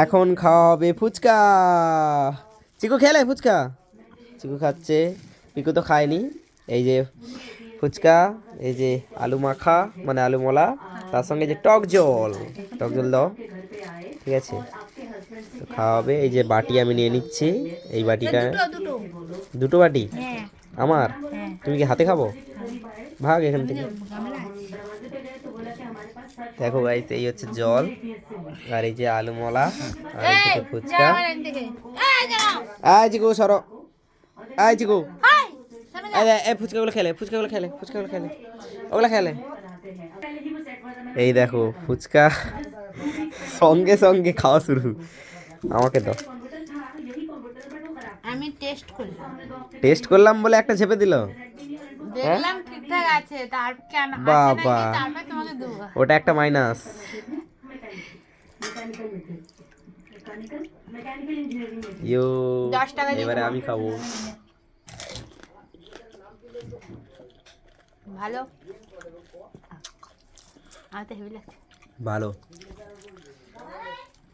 এখন খাওয়া হবে ফুচকা। চিকু খেলে ফুচকা? চিকু খাচ্ছে, পিকু তো খায়নি। এই যে ফুচকা, এই যে আলু মাখা মানে আলু মলা, তার সঙ্গে যে টক জল। টক জল দাও, ঠিক আছে? তো খাওয়া হবে। এই যে বাটি আমি নিয়ে নিচ্ছি, এই বাটিটা। দুটো বাটি আমার? তুমি কি হাতে খাবো? ভাগ এখান থেকে। দেখো গাইস, এই হচ্ছে জল, আর এই যে আলু মলা, আর এই দিকে ফুচকা। আয় চিকু সরো, আয় চিকু, এই ফুচকাগুলো খেলে, ফুচকাগুলো খেলে, ফুচকাগুলো খেলে, ওগুলো খেলে। এই দেখো ফুচকা সঙ্গে সঙ্গে খাওয়া শুরু। আমাকে দাও। আমি টেস্ট করলাম, টেস্ট করলাম বলে একটা ঝেপে দিল। হ্যাঁ দেখলাম ঠিকঠাক আছে, তার কেন আছে বাবা, নাকি তারপর তোমাকে দেবো। ওটা একটা মাইনাস। ইয়ো, 10 টাকা দিয়ে এবারে দেবো। আমি খাবো। ভালো, আমার তো হেভি লাগছে। ভালো।